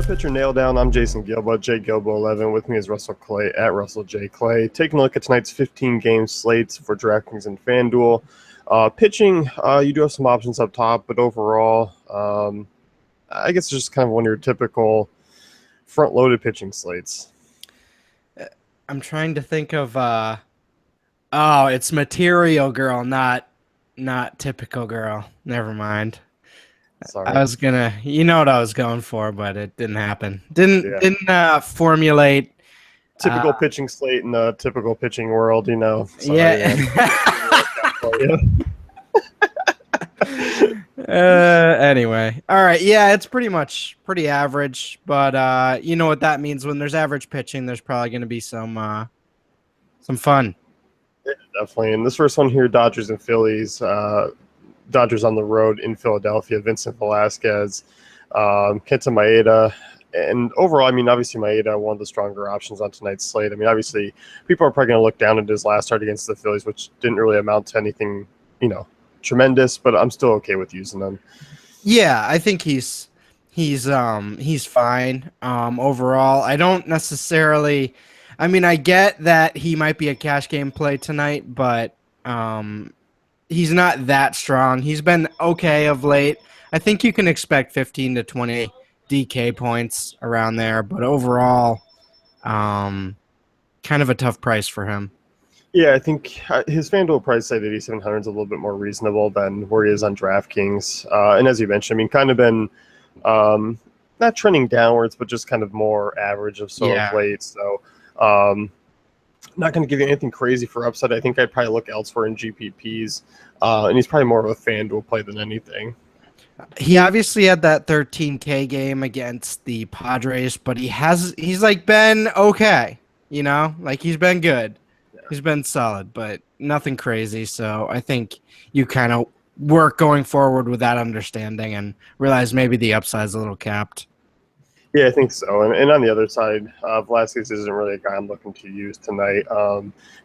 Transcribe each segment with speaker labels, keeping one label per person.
Speaker 1: Pitcher Nail Down. I'm Jason Gilbo, J Gilbo 11. With me is Russell Clay at Russell J Clay. Taking a look at tonight's 15-game slates for DraftKings and FanDuel. Pitching, you do have some options up top, but overall, I guess it's just kind of one of your typical front-loaded pitching slates.
Speaker 2: I'm trying to think of it's Material Girl, not Typical Girl. Never mind.
Speaker 1: Sorry.
Speaker 2: I was gonna, what I was going for, but it didn't happen. Didn't formulate
Speaker 1: typical pitching slate in the typical pitching world, Sorry,
Speaker 2: Anyway, all right. Yeah, it's pretty average, but you know what that means. When there's average pitching, there's probably going to be some fun.
Speaker 1: Yeah, definitely. And this first one here, Dodgers and Phillies. Dodgers on the road in Philadelphia. Vincent Velasquez, Kenta Maeda. And overall, obviously Maeda, one of the stronger options on tonight's slate. Obviously, people are probably going to look down at his last start against the Phillies, which didn't really amount to anything, tremendous, but I'm still okay with using them.
Speaker 2: Yeah, I think he's fine. Overall, I don't necessarily. I get that he might be a cash game play tonight, but he's not that strong. He's been okay of late. I think you can expect 15 to 20 DK points around there, but overall, kind of a tough price for him.
Speaker 1: Yeah, I think his FanDuel price at 8,700 is a little bit more reasonable than where he is on DraftKings. And as you mentioned, kind of been not trending downwards, but just kind of more average of late. So not going to give you anything crazy for upside. I think I'd probably look elsewhere in GPPs. And he's probably more of a FanDuel play than anything.
Speaker 2: He obviously had that 13K game against the Padres, but he's been okay, he's been good. He's been solid, but nothing crazy. So I think you kind of work going forward with that understanding and realize maybe the upside's a little capped.
Speaker 1: Yeah, I think so. And on the other side, Velasquez isn't really a guy I'm looking to use tonight.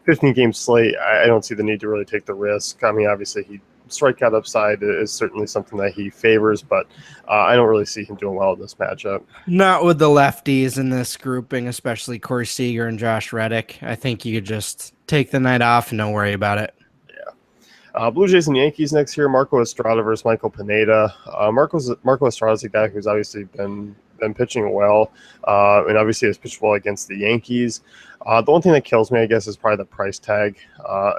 Speaker 1: 15-game slate, I don't see the need to really take the risk. Obviously, strikeout upside is certainly something that he favors, but I don't really see him doing well in this matchup.
Speaker 2: Not with the lefties in this grouping, especially Corey Seager and Josh Reddick. I think you could just take the night off and don't worry about it.
Speaker 1: Yeah. Blue Jays and Yankees next year. Marco Estrada versus Michael Pineda. Marco Estrada's a guy who's obviously been pitching well, and obviously has pitched well against the Yankees. The one thing that kills me, I guess, is probably the price tag.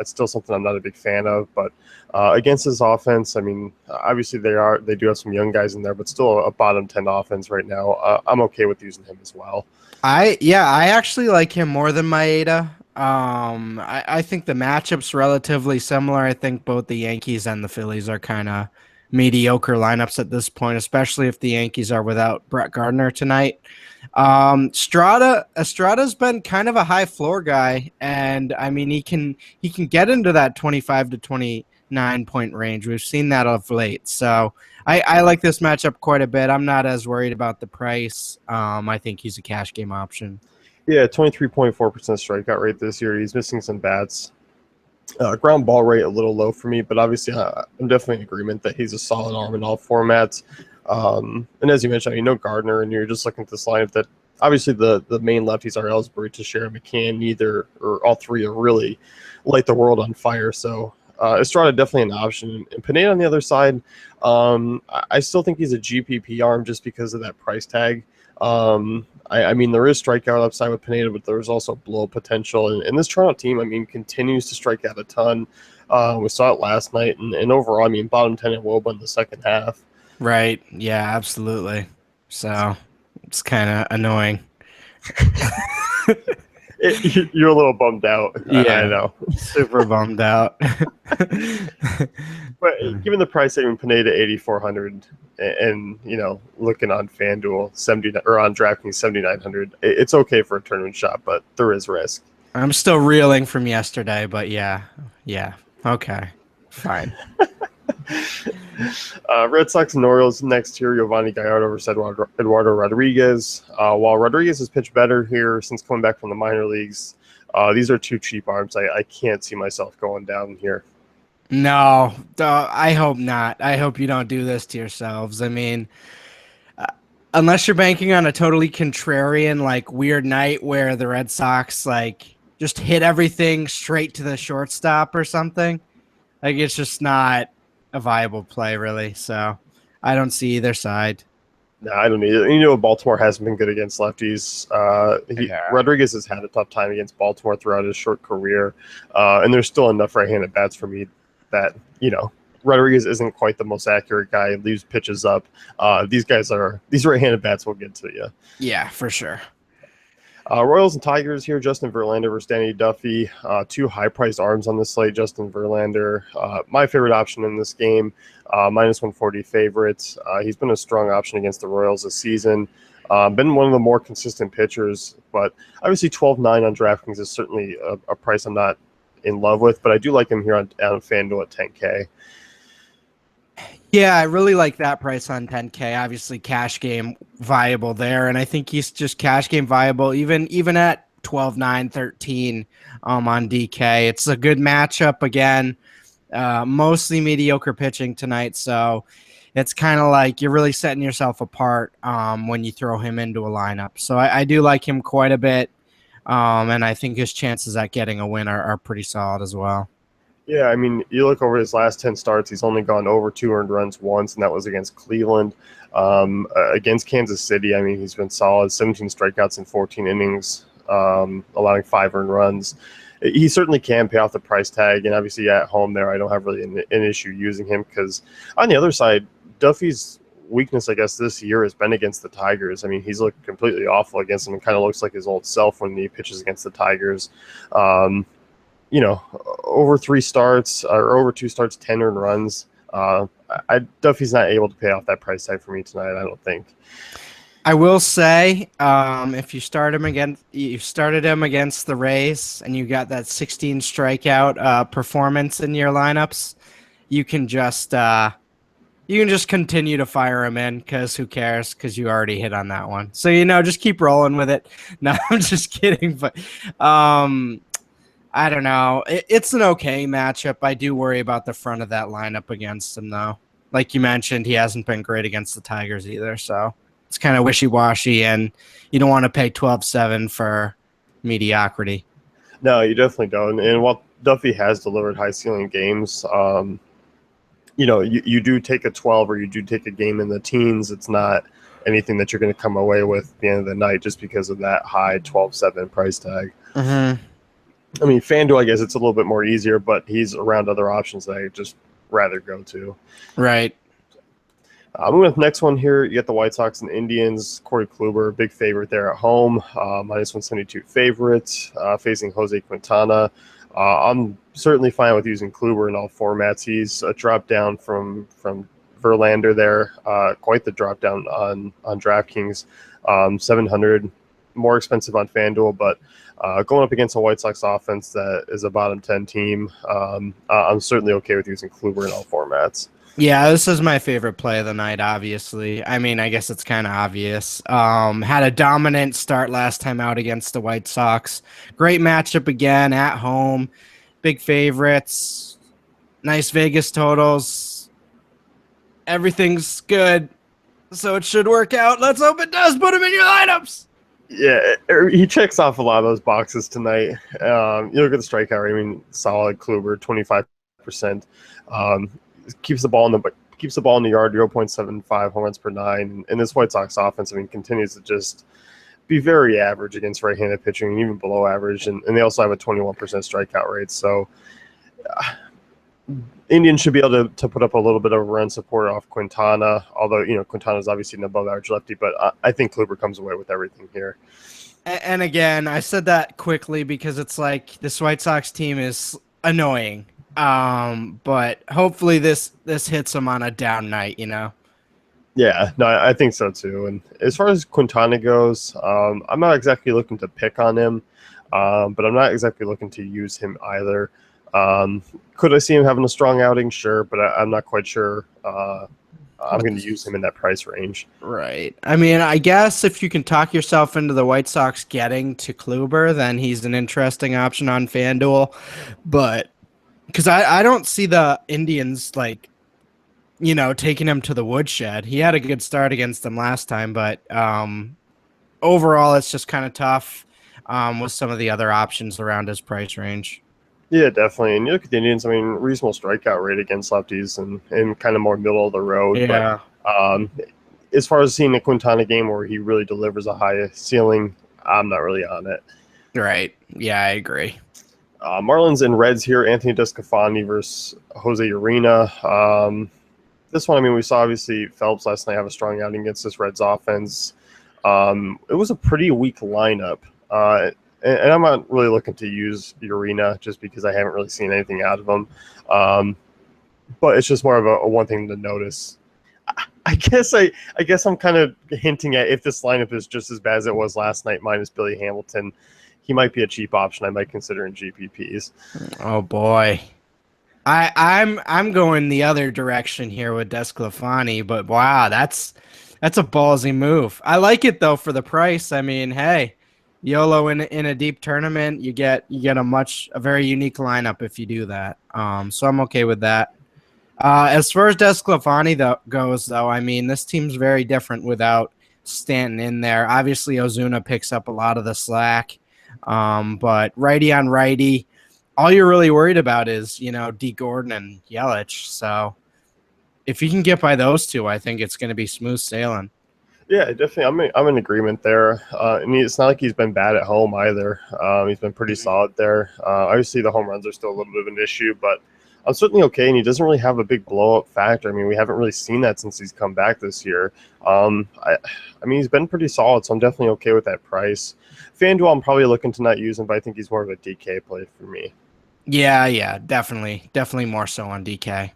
Speaker 1: It's still something I'm not a big fan of, but against his offense, obviously they do have some young guys in there, but still a bottom 10 offense right now. I'm okay with using him as well.
Speaker 2: I actually like him more than Maeda. I think the matchup's relatively similar. I think both the Yankees and the Phillies are kind of mediocre lineups at this point, especially if the Yankees are without Brett Gardner tonight. Estrada's been kind of a high floor guy, and he can get into that 25 to 29 point range. We've seen that of late, so I like this matchup quite a bit. I'm not as worried about the price. I think he's a cash game option.
Speaker 1: Yeah, 23.4% strikeout rate this year. He's missing some bats. Ground ball rate a little low for me, but obviously I'm definitely in agreement that he's a solid arm in all formats. And as you mentioned, no Gardner, and you're just looking at this lineup that obviously the main lefties are Ellsbury, Teixeira, McCann. Neither or all three are really light the world on fire. So Estrada definitely an option. And Pineda on the other side, I still think he's a GPP arm just because of that price tag. There is strikeout upside with Pineda, but there's also blow potential. And this Toronto team, continues to strike out a ton. We saw it last night. And overall, bottom 10 at WOBA in the second half.
Speaker 2: Right. Yeah, absolutely. So it's kind of annoying.
Speaker 1: You're a little bummed out.
Speaker 2: Yeah,
Speaker 1: I know.
Speaker 2: Super bummed out.
Speaker 1: But given the price tag, Pineda 8,400, and looking on FanDuel 70 or on DraftKings 7,900, it's okay for a tournament shot, but there is risk.
Speaker 2: I'm still reeling from yesterday, but yeah, okay, fine.
Speaker 1: Red Sox and Orioles next year. Giovanni Gallardo versus Eduardo Rodriguez. While Rodriguez has pitched better here since coming back from the minor leagues, these are two cheap arms. I can't see myself going down here.
Speaker 2: No, I hope not. I hope you don't do this to yourselves. unless you're banking on a totally contrarian, like weird night where the Red Sox like just hit everything straight to the shortstop or something, like it's just not a viable play really. So I don't see either side.
Speaker 1: No, I don't need it. Baltimore hasn't been good against lefties.
Speaker 2: Yeah.
Speaker 1: Rodriguez has had a tough time against Baltimore throughout his short career, and there's still enough right-handed bats for me that Rodriguez isn't quite the most accurate guy. He leaves pitches up. These right-handed bats will get to you.
Speaker 2: Yeah, for sure.
Speaker 1: Royals and Tigers here. Justin Verlander versus Danny Duffy. Two high-priced arms on the slate. Justin Verlander, my favorite option in this game, minus 140 favorites. He's been a strong option against the Royals this season. Been one of the more consistent pitchers, but obviously 12.9 on DraftKings is certainly a price I'm not in love with, but I do like him here on FanDuel at 10K.
Speaker 2: Yeah, I really like that price on 10K. Obviously, cash game viable there, and I think he's just cash game viable even at 12, 9, 13 on DK. It's a good matchup again. Mostly mediocre pitching tonight, so it's kind of like you're really setting yourself apart when you throw him into a lineup. So I do like him quite a bit, and I think his chances at getting a win are pretty solid as well.
Speaker 1: Yeah, I mean, you look over his last 10 starts, he's only gone over 2 earned runs once, and that was against Cleveland. Against Kansas City, I mean, he's been solid, 17 strikeouts in 14 innings, allowing 5 earned runs. He certainly can pay off the price tag, and obviously at home there, I don't have really an issue using him because on the other side, Duffy's weakness, I guess, this year has been against the Tigers. I mean, he's looked completely awful against them and kind of looks like his old self when he pitches against the Tigers. Over 3 starts or over 2 starts, 10 earned runs. Duffy's not able to pay off that price tag for me tonight, I don't think.
Speaker 2: I will say, if you started him against the Rays and you got that 16 strikeout performance in your lineups, you can just continue to fire him in because who cares? Because you already hit on that one. So just keep rolling with it. No, I'm just kidding, but I don't know. It's an okay matchup. I do worry about the front of that lineup against him, though. Like you mentioned, he hasn't been great against the Tigers either, so it's kind of wishy-washy, and you don't want to pay 12-7 for mediocrity.
Speaker 1: No, you definitely don't. And while Duffy has delivered high-ceiling games, you do take a 12 or you do take a game in the teens. It's not anything that you're going to come away with at the end of the night just because of that high 12-7 price tag.
Speaker 2: Mm-hmm.
Speaker 1: I mean, FanDuel, I guess it's a little bit more easier, but he's around other options that I just rather go to.
Speaker 2: Right.
Speaker 1: Moving with the next one here, you got the White Sox and Indians. Corey Kluber, big favorite there at home, minus 172 favorites, facing Jose Quintana. I'm certainly fine with using Kluber in all formats. He's a drop down from Verlander there, quite the drop down on DraftKings, 700, more expensive on FanDuel, but going up against a White Sox offense that is a bottom 10 team, I'm certainly okay with using Kluber in all formats.
Speaker 2: Yeah, this is my favorite play of the night, obviously. I mean, I guess it's kind of obvious. Had a dominant start last time out against the White Sox. Great matchup again at home. Big favorites. Nice Vegas totals. Everything's good. So it should work out. Let's hope it does. Put him in your lineups.
Speaker 1: Yeah, he checks off a lot of those boxes tonight. You look at the strikeout rate. I mean, solid Kluber, 25%. Keeps the ball in the yard, 0.75 home runs per 9. And this White Sox offense, I mean, continues to just be very average against right-handed pitching, even below average. And they also have a 21% strikeout rate. So Indians should be able to put up a little bit of run support off Quintana, although, Quintana's obviously an above-average lefty, but I think Kluber comes away with everything here.
Speaker 2: And again, I said that quickly because it's like this White Sox team is annoying. But hopefully this hits him on a down night,
Speaker 1: Yeah, no, I think so too. And as far as Quintana goes, I'm not exactly looking to pick on him, but I'm not exactly looking to use him either. Could I see him having a strong outing? Sure, but I'm not quite sure I'm going to use him in that price range.
Speaker 2: Right. I mean, I guess if you can talk yourself into the White Sox getting to Kluber, then he's an interesting option on FanDuel. But because I don't see the Indians taking him to the woodshed. He had a good start against them last time, but overall, it's just kind of tough with some of the other options around his price range.
Speaker 1: Yeah, definitely. And you look at the Indians, I mean, reasonable strikeout rate against lefties and kind of more middle of the road. But
Speaker 2: Yeah.
Speaker 1: um, as far as seeing a Quintana game where he really delivers a high ceiling, I'm not really on it.
Speaker 2: Right. Yeah, I agree.
Speaker 1: Marlins and Reds here, Anthony Desclafani versus Jose Urena. This one, I mean, we saw obviously Phelps last night have a strong outing against this Reds offense. It was a pretty weak lineup. And I'm not really looking to use Urena just because I haven't really seen anything out of him. But it's just more of a one thing to notice. I guess I'm kind of hinting at if this lineup is just as bad as it was last night minus Billy Hamilton, he might be a cheap option I might consider in GPPs.
Speaker 2: Oh boy. I'm going the other direction here with Desclafani, but wow, that's a ballsy move. I like it though for the price. I mean, hey, YOLO in a deep tournament, you get a very unique lineup if you do that. So I'm okay with that. As far as Desclafani goes, though, I mean, this team's very different without Stanton in there. Obviously, Ozuna picks up a lot of the slack, but righty on righty, all you're really worried about is, D. Gordon and Yelich. So if you can get by those two, I think it's going to be smooth sailing.
Speaker 1: Yeah, definitely. I'm in agreement there. And it's not like he's been bad at home either. He's been pretty solid there. Obviously, the home runs are still a little bit of an issue, but I'm certainly okay. And he doesn't really have a big blow up factor. I mean, we haven't really seen that since he's come back this year. I mean, he's been pretty solid, so I'm definitely okay with that price. FanDuel, I'm probably looking to not use him, but I think he's more of a DK play for me.
Speaker 2: Yeah, definitely more so on DK.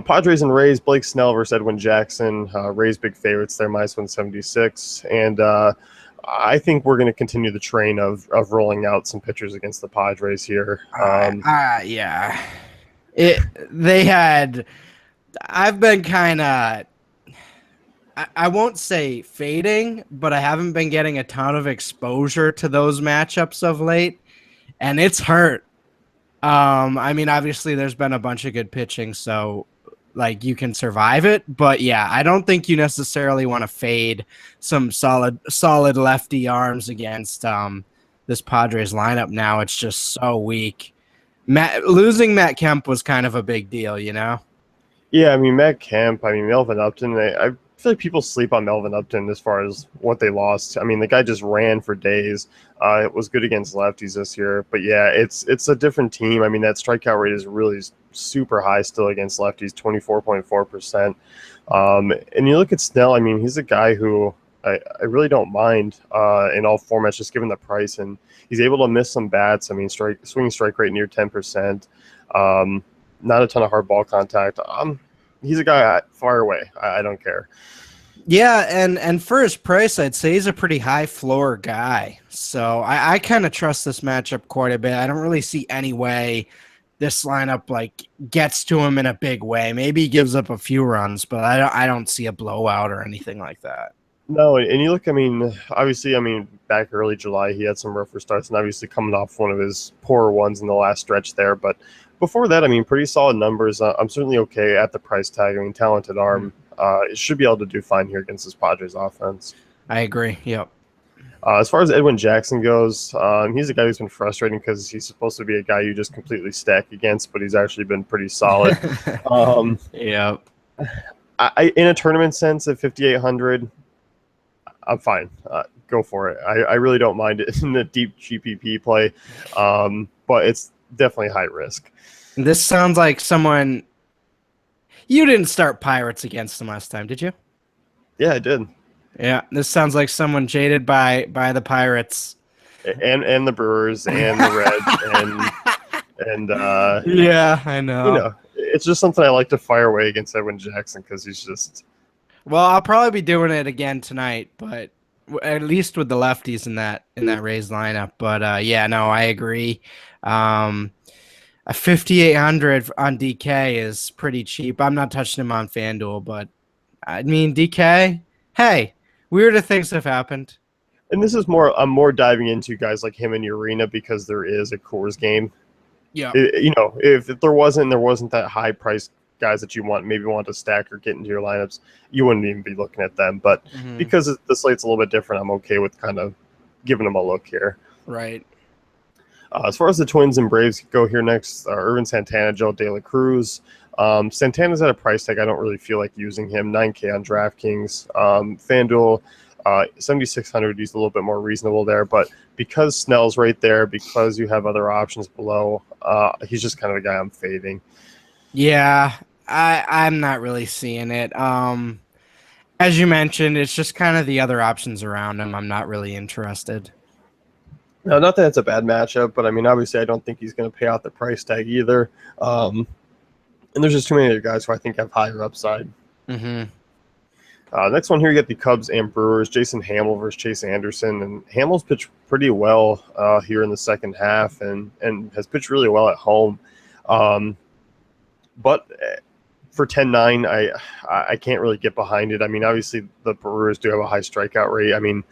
Speaker 1: Padres and Rays, Blake Snell versus Edwin Jackson. Rays big favorites there, minus 176. And I think we're going to continue the train of rolling out some pitchers against the Padres here.
Speaker 2: Yeah. I've been kind of, I won't say fading, but I haven't been getting a ton of exposure to those matchups of late, and it's hurt. I mean, obviously there's been a bunch of good pitching, so like you can survive it, but yeah, I don't think you necessarily want to fade some solid lefty arms against this Padres lineup now. It's just so weak. Losing Matt Kemp was kind of a big deal,
Speaker 1: Yeah, I mean, Matt Kemp, I mean, Melvin Upton, I feel like people sleep on Melvin Upton as far as what they lost. I mean, the guy just ran for days. It was good against lefties this year. But, yeah, it's a different team. I mean, that strikeout rate is really super high still against lefties, 24.4%. And you look at Snell, I mean, he's a guy who I really don't mind in all formats, just given the price. And he's able to miss some bats. I mean, swinging strike rate near 10%. Not a ton of hard ball contact. He's a guy far away. I don't care.
Speaker 2: Yeah, and for his price, I'd say he's a pretty high floor guy. So I kind of trust this matchup quite a bit. I don't really see any way this lineup like gets to him in a big way. Maybe he gives up a few runs, but I don't see a blowout or anything like that.
Speaker 1: No, and you look, I mean, obviously, I mean, back early July, he had some rougher starts, and obviously coming off one of his poorer ones in the last stretch there. But before that, I mean, pretty solid numbers. I'm certainly okay at the price tag. I mean, talented arm. It should be able to do fine here against this Padres offense.
Speaker 2: I agree. Yep.
Speaker 1: As far as Edwin Jackson goes, he's a guy who's been frustrating because he's supposed to be a guy you just completely stack against, but he's actually been pretty solid.
Speaker 2: Yep.
Speaker 1: In a tournament sense, at 5,800, I'm fine. Go for it. I really don't mind it in the deep GPP play, but it's definitely high risk.
Speaker 2: This sounds like someone. You didn't start Pirates against them last time, did you?
Speaker 1: Yeah, I did.
Speaker 2: Yeah, this sounds like someone jaded by the Pirates
Speaker 1: and the Brewers and the Reds and
Speaker 2: yeah, I know.
Speaker 1: You know, it's just something I like to fire away against Edwin Jackson because he's just.
Speaker 2: Well, I'll probably be doing it again tonight, but at least with the lefties in that Rays lineup. But yeah, no, I agree. A 5,800 on DK is pretty cheap. I'm not touching him on FanDuel, but I mean DK. Hey, weirder things have happened.
Speaker 1: And this is more. I'm more diving into guys like him and Urena because there is a Coors game.
Speaker 2: Yeah.
Speaker 1: You know, if there wasn't that high price guys that you maybe want to stack or get into your lineups, you wouldn't even be looking at them. But because the slate's a little bit different, I'm okay with kind of giving them a look here.
Speaker 2: Right.
Speaker 1: As far as the Twins and Braves go here next, Irvin Santana, Joe De La Cruz. Santana's at a price tag I don't really feel like using him. 9K on DraftKings. FanDuel, 7,600. He's a little bit more reasonable there, but because Snell's right there, because you have other options below, he's just kind of a guy I'm fading.
Speaker 2: Yeah, I'm not really seeing it. As you mentioned, it's just kind of the other options around him. I'm not really interested.
Speaker 1: Now, not that it's a bad matchup, but I mean, obviously, I don't think he's going to pay out the price tag either. And there's just too many other guys who I think have higher upside. Next one here, you get the Cubs and Brewers. Jason Hamill versus Chase Anderson, and Hamill's pitched pretty well here in the second half, and has pitched really well at home. But for 10-9, I can't really get behind it. I mean, obviously, the Brewers do have a high strikeout rate. I mean,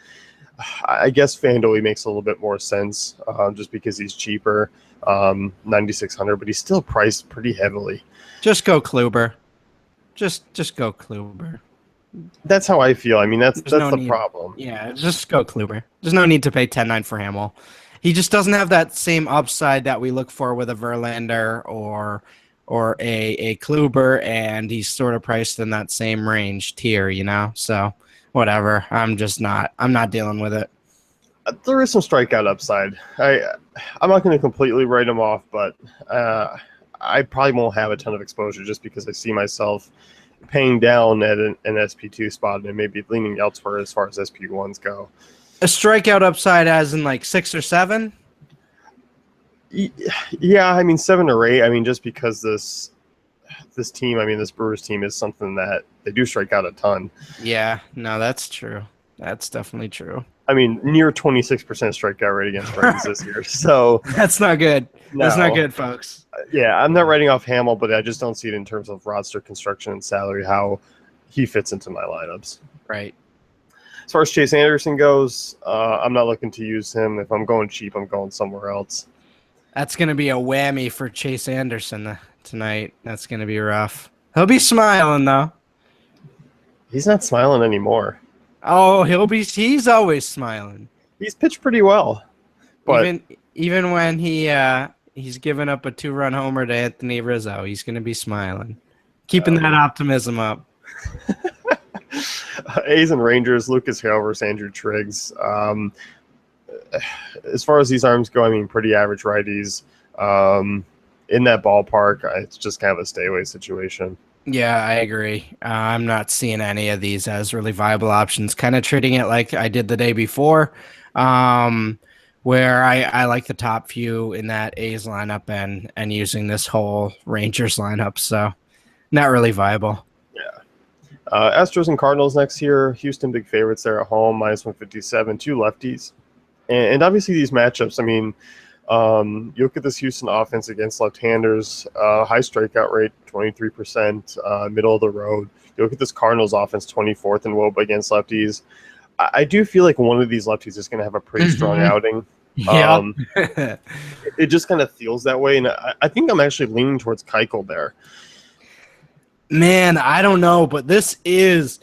Speaker 1: I guess FanDuel makes a little bit more sense just because he's cheaper, 9,600, but he's still priced pretty heavily.
Speaker 2: Just go Kluber. Just go Kluber.
Speaker 1: That's how I feel. I mean, that's
Speaker 2: no
Speaker 1: the
Speaker 2: need.
Speaker 1: problem.
Speaker 2: Yeah, just go Kluber. There's no need to pay 10-9 for Hamill. He just doesn't have that same upside that we look for with a Verlander or a Kluber, and he's sort of priced in that same range tier, you know? So whatever. I'm not dealing with it.
Speaker 1: There is some strikeout upside. I'm not going to completely write him off, but I probably won't have a ton of exposure just because I see myself paying down at an SP2 spot and maybe leaning elsewhere as far as SP1s go.
Speaker 2: A strikeout upside as in like 6 or 7?
Speaker 1: Yeah, I mean 7 or 8. I mean, just because this team, I mean this Brewers team is something that they do strike out a ton.
Speaker 2: Yeah, no, that's true. That's definitely true.
Speaker 1: I mean, near 26% strikeout rate against Braves this year. So
Speaker 2: that's not good.
Speaker 1: No.
Speaker 2: That's not good, folks.
Speaker 1: Yeah, I'm not writing off Hamill, but I just don't see it in terms of roster construction and salary, how he fits into my lineups.
Speaker 2: Right.
Speaker 1: As far as Chase Anderson goes, I'm not looking to use him. If I'm going cheap, I'm going somewhere else.
Speaker 2: That's going to be a whammy for Chase Anderson tonight. That's going to be rough. He'll be smiling, though.
Speaker 1: He's not smiling anymore.
Speaker 2: Oh, he's always smiling.
Speaker 1: He's pitched pretty well. But
Speaker 2: even when he's given up a 2-run homer to Anthony Rizzo, he's going to be smiling. Keeping that optimism up.
Speaker 1: A's and Rangers, Lucas Hale versus Andrew Triggs. As far as these arms go, I mean, pretty average righties. In that ballpark, it's just kind of a stay away situation.
Speaker 2: Yeah, I agree. I'm not seeing any of these as really viable options. Kind of treating it like I did the day before, where I like the top few in that A's lineup and using this whole Rangers lineup. So not really viable.
Speaker 1: Yeah. Astros and Cardinals next year. Houston big favorites there at home, -157, 2 lefties. And obviously these matchups, I mean, you look at this Houston offense against left-handers, high strikeout rate, 23%, middle of the road. You look at this Cardinals offense, 24th in WOBA against lefties. I do feel like one of these lefties is going to have a pretty strong outing.
Speaker 2: Yeah.
Speaker 1: It just kind of feels that way, and I think I'm actually leaning towards Keuchel there.
Speaker 2: Man, I don't know, but this is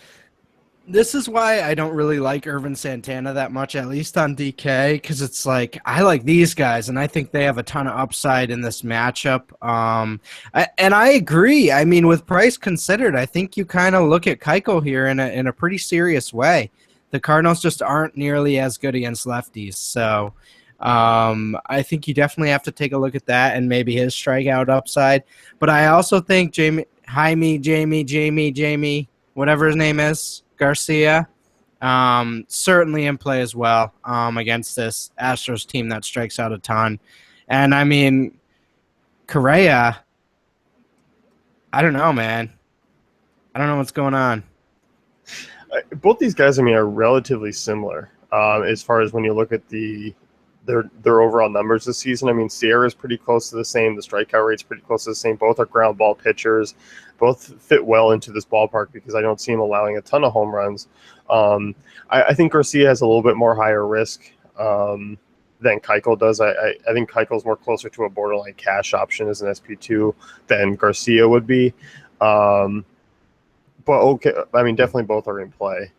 Speaker 2: why I don't really like Irvin Santana that much, at least on DK, because it's like I like these guys, and I think they have a ton of upside in this matchup. And I agree. I mean, with price considered, I think you kind of look at Keuchel here in a pretty serious way. The Cardinals just aren't nearly as good against lefties, so I think you definitely have to take a look at that and maybe his strikeout upside. But I also think Jamie, whatever his name is, Garcia, certainly in play as well against this Astros team that strikes out a ton. And, I mean, Correa, I don't know, man. I don't know what's going on.
Speaker 1: Both these guys, I mean, are relatively similar as far as when you look at their overall numbers this season. I mean, Sierra's pretty close to the same. The strikeout rate's pretty close to the same. Both are ground ball pitchers. Both fit well into this ballpark because I don't see him allowing a ton of home runs. I think Garcia has a little bit more higher risk than Keuchel does. I think Keuchel's more closer to a borderline cash option as an SP2 than Garcia would be. But okay, I mean, definitely both are in play.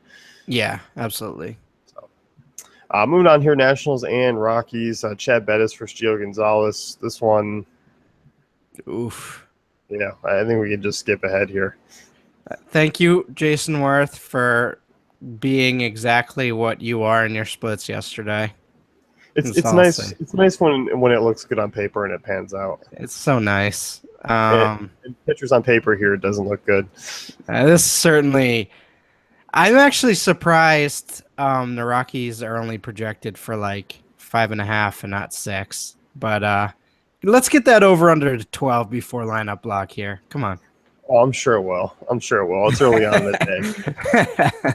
Speaker 2: Yeah, absolutely.
Speaker 1: So, moving on here, Nationals and Rockies. Chad Bettis for Gio Gonzalez. This one,
Speaker 2: Oof.
Speaker 1: I think we can just skip ahead here.
Speaker 2: Thank you, Jason Worth, for being exactly what you are in your splits yesterday.
Speaker 1: It's nice. It's nice when it looks good on paper and it pans out.
Speaker 2: It's so nice.
Speaker 1: And pictures on paper here, it doesn't look good.
Speaker 2: This certainly. I'm actually surprised the Rockies are only projected for like 5.5 and not 6. But let's get that over under to 12 before lineup block here. Come on.
Speaker 1: Oh, I'm sure it will. It's early on in the day.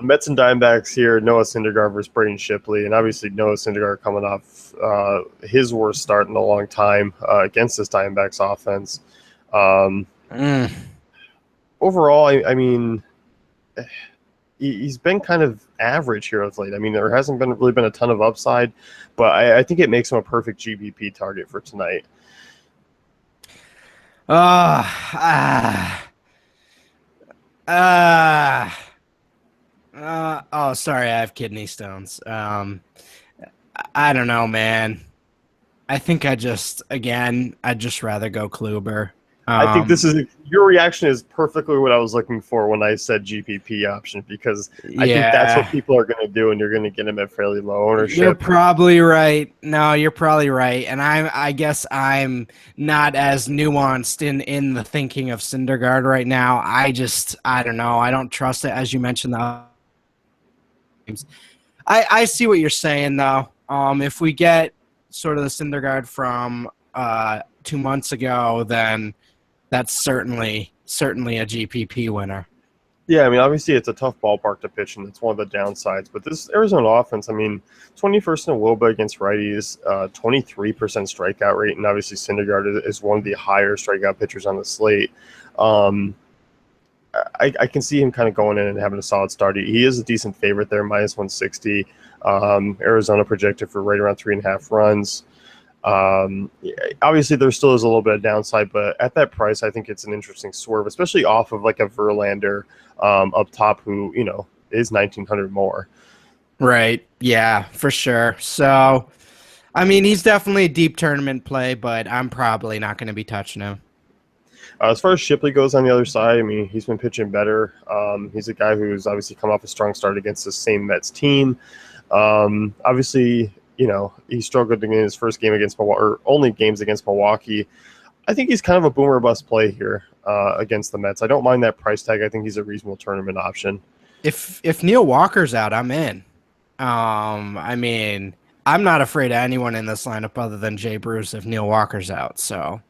Speaker 1: Mets and Diamondbacks here. Noah Syndergaard versus Braden Shipley, and obviously Noah Syndergaard coming off his worst start in a long time against this Diamondbacks offense. Overall, I mean, he's been kind of average here of late. I mean, there hasn't really been a ton of upside, but I think it makes him a perfect GPP target for tonight.
Speaker 2: Oh, sorry, I have kidney stones. I don't know, man. I think I'd just rather go Kluber.
Speaker 1: I think your reaction is perfectly what I was looking for when I said GPP option, because I think that's what people are going to do, and you're going to get him at fairly low ownership.
Speaker 2: You're probably right. No, you're probably right. And I guess I'm not as nuanced in the thinking of Syndergaard right now. I don't know. I don't trust it, as you mentioned. I see what you're saying, though. If we get sort of the Syndergaard from 2 months ago, then that's certainly a GPP winner.
Speaker 1: Yeah, I mean, obviously it's a tough ballpark to pitch, and it's one of the downsides. But this Arizona offense, I mean, 21st in WOBA against righties, 23% strikeout rate, and obviously Syndergaard is one of the higher strikeout pitchers on the slate. I can see him kind of going in and having a solid start. He is a decent favorite there, minus 160. Arizona projected for right around 3.5 runs. Obviously there still is a little bit of downside, but at that price, I think it's an interesting swerve, especially off of like a Verlander up top who, is 1,900 more.
Speaker 2: Right. Yeah, for sure. So, I mean, he's definitely a deep tournament play, but I'm probably not going to be touching him.
Speaker 1: As far as Shipley goes on the other side, I mean, he's been pitching better. He's a guy who's obviously come off a strong start against the same Mets team. Obviously, he struggled in his first game against Milwaukee, or only games against Milwaukee. I think he's kind of a boomer bust play here against the Mets. I don't mind that price tag. I think he's a reasonable tournament option.
Speaker 2: If Neil Walker's out, I'm in. I mean, I'm not afraid of anyone in this lineup other than Jay Bruce if Neil Walker's out. So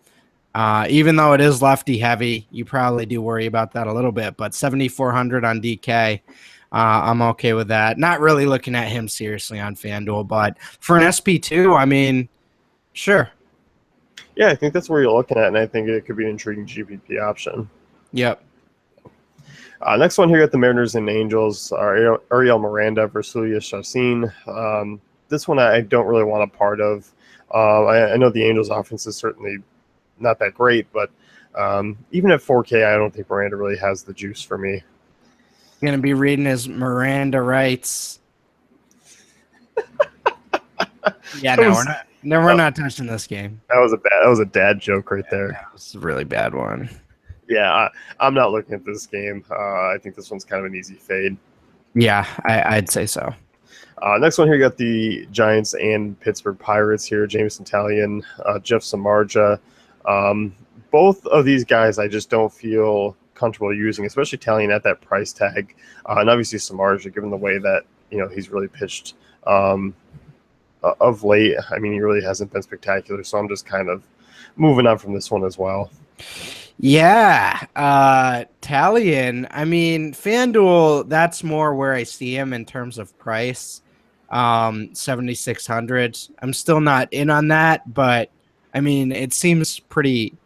Speaker 2: even though it is lefty heavy, you probably do worry about that a little bit. But 7,400 on DK. I'm okay with that. Not really looking at him seriously on FanDuel, but for an SP2, I mean, sure.
Speaker 1: Yeah, I think that's where you're looking at, and I think it could be an intriguing GPP option.
Speaker 2: Yep.
Speaker 1: Next one here at the Mariners and Angels, Ariel Miranda versus Julius Chassin. This one I don't really want a part of. I know the Angels' offense is certainly not that great, but even at 4K, I don't think Miranda really has the juice for me.
Speaker 2: Going to be reading his Miranda rights. Yeah, we're not touching this game.
Speaker 1: That was a dad joke right there.
Speaker 2: That was a really bad one.
Speaker 1: Yeah, I'm not looking at this game. I think this one's kind of an easy fade.
Speaker 2: Yeah, I'd say so.
Speaker 1: Next one here, you got the Giants and Pittsburgh Pirates here. Jameson Taillon, Jeff Samardzija. Both of these guys I just don't feel comfortable using, especially Taillon at that price tag. And obviously Samardzija, given the way that he's really pitched of late. I mean, he really hasn't been spectacular, so I'm just kind of moving on from this one as well.
Speaker 2: Yeah, Taillon. I mean, FanDuel, that's more where I see him in terms of price. 7,600. I'm still not in on that, but I mean, it seems pretty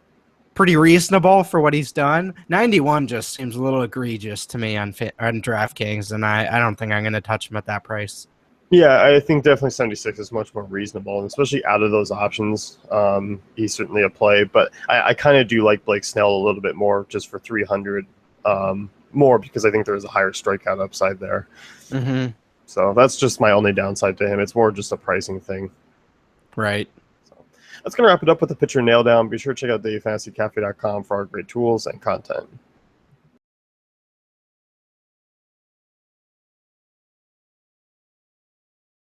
Speaker 2: reasonable for what he's done. 91 just seems a little egregious to me on DraftKings, and I don't think I'm going to touch him at that price.
Speaker 1: Yeah, I think definitely 76 is much more reasonable, and especially out of those options, he's certainly a play. But I kind of do like Blake Snell a little bit more just for 300 more because I think there's a higher strikeout upside there.
Speaker 2: Mm-hmm.
Speaker 1: So that's just my only downside to him. It's more just a pricing thing.
Speaker 2: Right.
Speaker 1: So that's going to wrap it up with the pitcher nail down. Be sure to check out DailyFantasyCafe.com for our great tools and content.